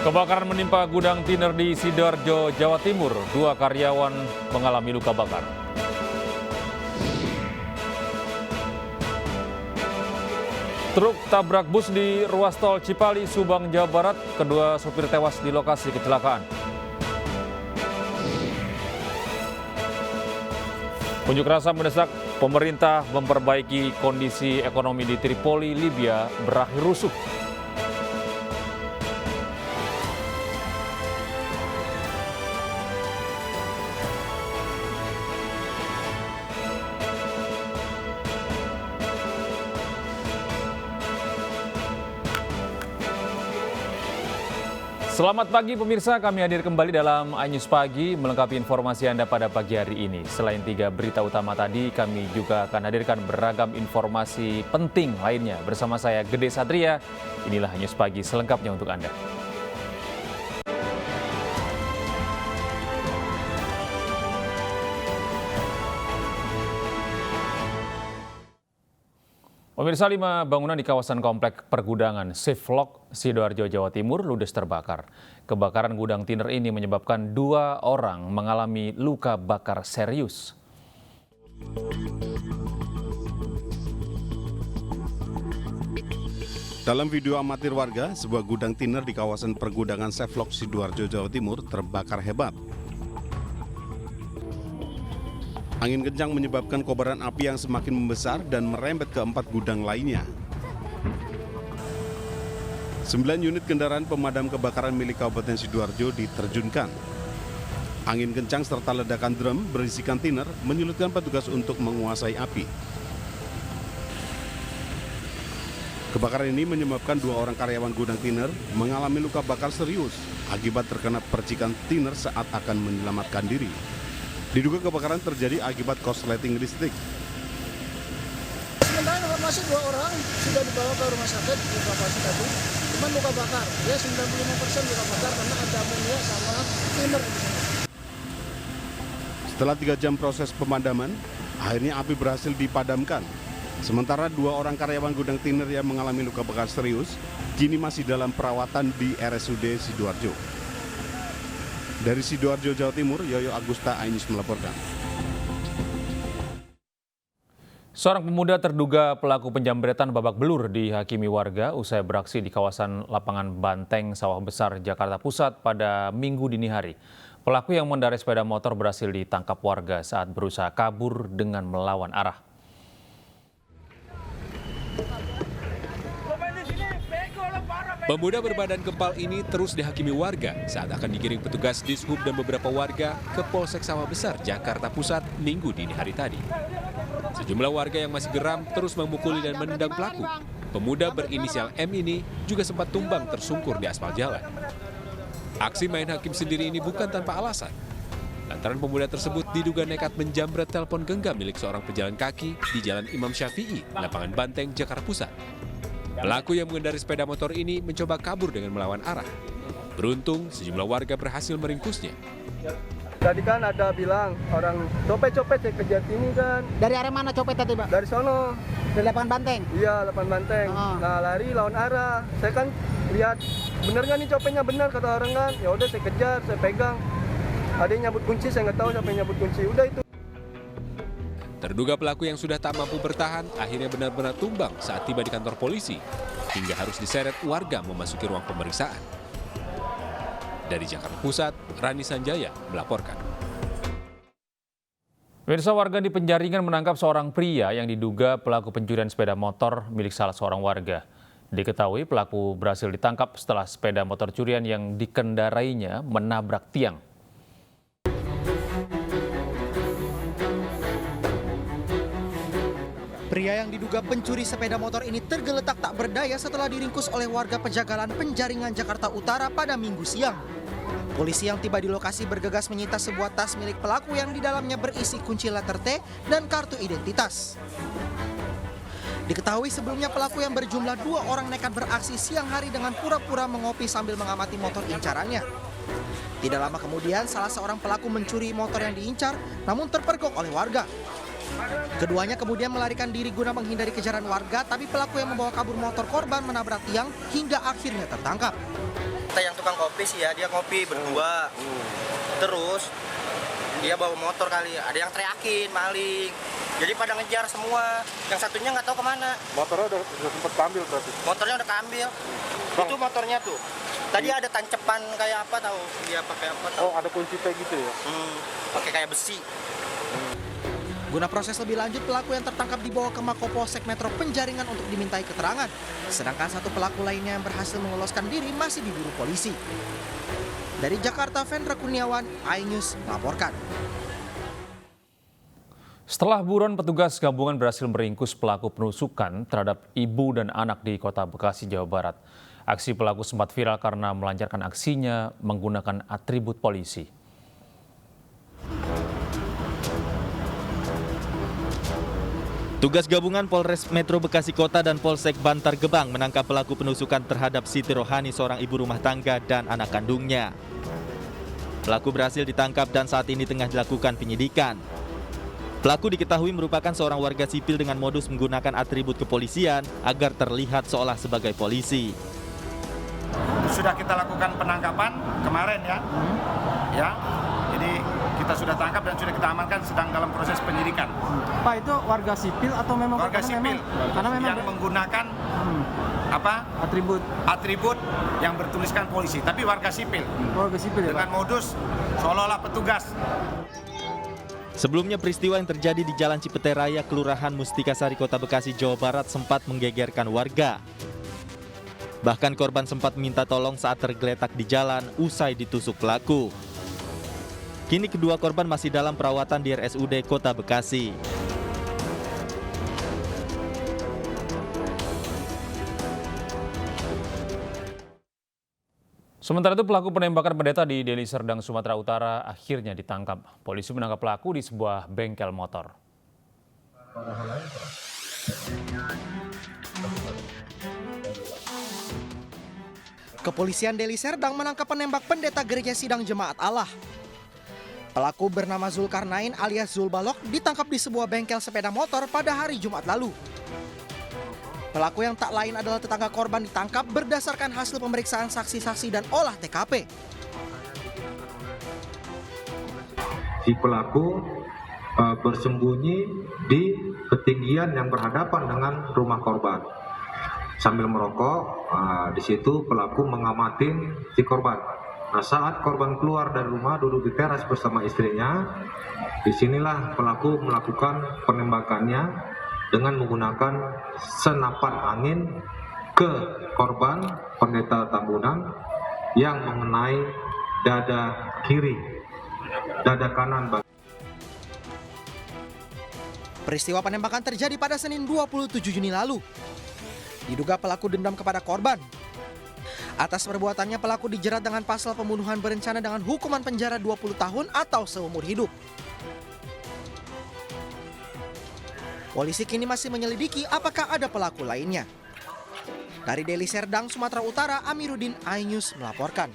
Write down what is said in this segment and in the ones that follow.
Kebakaran menimpa gudang tiner di Sidoarjo, Jawa Timur. 2 karyawan mengalami luka bakar. Truk tabrak bus di ruas tol Cipali, Subang, Jawa Barat. Kedua sopir tewas di lokasi kecelakaan. Unjuk rasa mendesak pemerintah memperbaiki kondisi ekonomi di Tripoli, Libya berakhir rusuh. Selamat pagi pemirsa, kami hadir kembali dalam iNews Pagi melengkapi informasi Anda pada pagi hari ini. Selain 3 berita utama tadi, kami juga akan hadirkan beragam informasi penting lainnya. Bersama saya Gede Satria, inilah iNews Pagi selengkapnya untuk Anda. Pemirsa, 5 bangunan di kawasan komplek pergudangan Siflok, Sidoarjo, Jawa Timur ludes terbakar. Kebakaran gudang tiner ini menyebabkan 2 orang mengalami luka bakar serius. Dalam video amatir warga, sebuah gudang tiner di kawasan pergudangan Siflok, Sidoarjo, Jawa Timur terbakar hebat. Angin kencang menyebabkan kobaran api yang semakin membesar dan merembet ke 4 gudang lainnya. 9 unit kendaraan pemadam kebakaran milik Kabupaten Sidoarjo diterjunkan. Angin kencang serta ledakan drum berisikan tiner menyulitkan petugas untuk menguasai api. Kebakaran ini menyebabkan 2 orang karyawan gudang tiner mengalami luka bakar serius akibat terkena percikan tiner saat akan menyelamatkan diri. Diduga kebakaran terjadi akibat korsleting listrik. Sementara informasi 2 orang sudah dibawa ke rumah sakit di lokasi tadi, cuma luka bakar. Ya 95% luka bakar karena ada amonia sama tiner di sini. Setelah 3 jam proses pemadaman, akhirnya api berhasil dipadamkan. Sementara 2 orang karyawan gudang tiner yang mengalami luka bakar serius, kini masih dalam perawatan di RSUD Sidoarjo. Dari Sidoarjo, Jawa Timur, Yoyo Agusta, iNews melaporkan. Seorang pemuda terduga pelaku penjambretan babak belur dihakimi warga usai beraksi di kawasan lapangan Banteng, Sawah Besar, Jakarta Pusat pada Minggu dini hari. Pelaku yang mengendarai sepeda motor berhasil ditangkap warga saat berusaha kabur dengan melawan arah. Pemuda berbadan gempal ini terus dihakimi warga saat akan digiring petugas Dishub dan beberapa warga ke Polsek Sawah Besar, Jakarta Pusat, Minggu dini hari tadi. Sejumlah warga yang masih geram terus memukuli dan menendang pelaku. Pemuda berinisial M ini juga sempat tumbang tersungkur di aspal jalan. Aksi main hakim sendiri ini bukan tanpa alasan. Lantaran pemuda tersebut diduga nekat menjambret telepon genggam milik seorang pejalan kaki di Jalan Imam Syafi'i, Lapangan Banteng, Jakarta Pusat. Pelaku yang mengendarai sepeda motor ini mencoba kabur dengan melawan arah. Beruntung, sejumlah warga berhasil meringkusnya. Tadi kan ada bilang orang copet-copet saya kejar ini kan. Dari arah mana copet tadi, Pak? Dari sono. Dari lapangan Banteng? Iya, lapangan Banteng. Nah, lari lawan arah. Saya kan lihat, bener nggak nih copetnya, benar kata orang kan. Ya udah saya kejar, saya pegang. Ada yang nyabut kunci, saya nggak tahu siapa yang nyabut kunci. Udah itu. Terduga pelaku yang sudah tak mampu bertahan akhirnya benar-benar tumbang saat tiba di kantor polisi, hingga harus diseret warga memasuki ruang pemeriksaan. Dari Jakarta Pusat, Rani Sanjaya melaporkan. Pemirsa, warga di Penjaringan menangkap seorang pria yang diduga pelaku pencurian sepeda motor milik salah seorang warga. Diketahui pelaku berhasil ditangkap setelah sepeda motor curian yang dikendarainya menabrak tiang. Pria yang diduga pencuri sepeda motor ini tergeletak tak berdaya setelah diringkus oleh warga Pejagalan Penjaringan, Jakarta Utara pada Minggu siang. Polisi yang tiba di lokasi bergegas menyita sebuah tas milik pelaku yang di dalamnya berisi kunci letter T dan kartu identitas. Diketahui sebelumnya pelaku yang berjumlah 2 orang nekat beraksi siang hari dengan pura-pura mengopi sambil mengamati motor incarannya. Tidak lama kemudian salah seorang pelaku mencuri motor yang diincar namun terpergok oleh warga. Keduanya kemudian melarikan diri guna menghindari kejaran warga, tapi pelaku yang membawa kabur motor korban menabrak tiang hingga akhirnya tertangkap. Kita yang tukang kopi sih ya, dia kopi berdua. Terus dia bawa motor kali, ada yang teriakin maling. Jadi pada ngejar semua, yang satunya nggak tahu kemana. Motornya udah sempat keambil berarti? Motornya udah keambil. Itu motornya tuh. Tadi ada tancepan kayak apa tahu? Dia pakai apa tahu? Oh, ada kunci kayak gitu ya? Pakai kayak besi. Guna proses lebih lanjut, pelaku yang tertangkap dibawa ke Mako Polsek Metro Penjaringan untuk dimintai keterangan. Sedangkan satu pelaku lainnya yang berhasil meloloskan diri masih diburu polisi. Dari Jakarta, Vendra Kurniawan, iNews melaporkan. Setelah buruan petugas gabungan berhasil meringkus pelaku penusukan terhadap ibu dan anak di Kota Bekasi, Jawa Barat. Aksi pelaku sempat viral karena melancarkan aksinya menggunakan atribut polisi. Tugas gabungan Polres Metro Bekasi Kota dan Polsek Bantar Gebang menangkap pelaku penusukan terhadap Siti Rohani, seorang ibu rumah tangga dan anak kandungnya. Pelaku berhasil ditangkap dan saat ini tengah dilakukan penyidikan. Pelaku diketahui merupakan seorang warga sipil dengan modus menggunakan atribut kepolisian agar terlihat seolah sebagai polisi. Sudah kita lakukan penangkapan kemarin ya. Jadi kita sudah tangkap dan sudah kita amankan, sedang dalam proses penyidikan. Pak, itu warga sipil atau memang warga sipil yang menggunakan atribut yang bertuliskan polisi, tapi warga sipil. Warga sipil ya, dengan modus seolah-olah petugas. Sebelumnya peristiwa yang terjadi di Jalan Cipete Raya, Kelurahan Mustikasari, Kota Bekasi, Jawa Barat sempat menggegerkan warga. Bahkan korban sempat minta tolong saat tergeletak di jalan usai ditusuk pelaku. Kini kedua korban masih dalam perawatan di RSUD Kota Bekasi. Sementara itu pelaku penembakan pendeta di Deli Serdang, Sumatera Utara akhirnya ditangkap. Polisi menangkap pelaku di sebuah bengkel motor. Kepolisian Deli Serdang menangkap penembak pendeta Gereja Sidang Jemaat Allah. Pelaku bernama Zulkarnain alias Zulbalok ditangkap di sebuah bengkel sepeda motor pada hari Jumat lalu. Pelaku yang tak lain adalah tetangga korban ditangkap berdasarkan hasil pemeriksaan saksi-saksi dan olah TKP. Si pelaku bersembunyi di ketinggian yang berhadapan dengan rumah korban. Sambil merokok, di situ pelaku mengamatin si korban. Nah, saat korban keluar dari rumah duduk di teras bersama istrinya, disinilah pelaku melakukan penembakannya dengan menggunakan senapan angin ke korban pendeta Tambunan yang mengenai dada kiri, dada kanan. Peristiwa penembakan terjadi pada Senin 27 Juni lalu. Diduga pelaku dendam kepada korban. Atas perbuatannya pelaku dijerat dengan pasal pembunuhan berencana dengan hukuman penjara 20 tahun atau seumur hidup. Polisi kini masih menyelidiki apakah ada pelaku lainnya. Dari Deli Serdang, Sumatera Utara, Amiruddin, iNews melaporkan.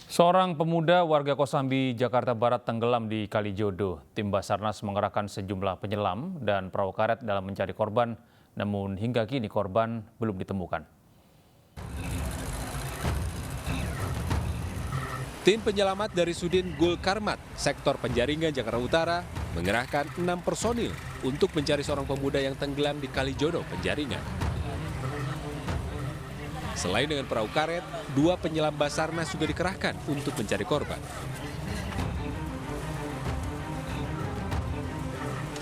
Seorang pemuda warga Kosambi, Jakarta Barat tenggelam di Kalijodo. Tim Basarnas mengerahkan sejumlah penyelam dan perahu karet dalam mencari korban, namun hingga kini korban belum ditemukan. Tim penyelamat dari Sudin Gul Karmat, Sektor Penjaringan, Jakarta Utara, mengerahkan 6 personil untuk mencari seorang pemuda yang tenggelam di Kalijodo, Penjaringan. Selain dengan perahu karet, 2 penyelam Basarnas juga dikerahkan untuk mencari korban.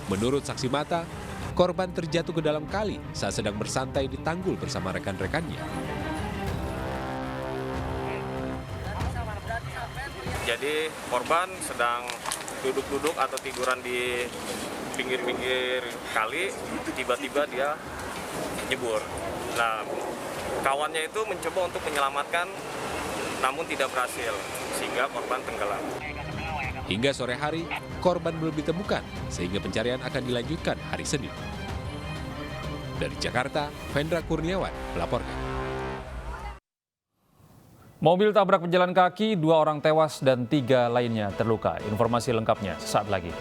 Menurut saksi mata, korban terjatuh ke dalam kali saat sedang bersantai di tanggul bersama rekan-rekannya. Jadi korban sedang duduk-duduk atau tiduran di pinggir-pinggir kali, tiba-tiba dia nyebur. Nah, kawannya itu mencoba untuk menyelamatkan, namun tidak berhasil, sehingga korban tenggelam. Hingga sore hari, korban belum ditemukan, sehingga pencarian akan dilanjutkan hari Senin. Dari Jakarta, Vendra Kurniawan melaporkan. Mobil tabrak pejalan kaki, 2 orang tewas dan 3 lainnya terluka. Informasi lengkapnya sesaat lagi.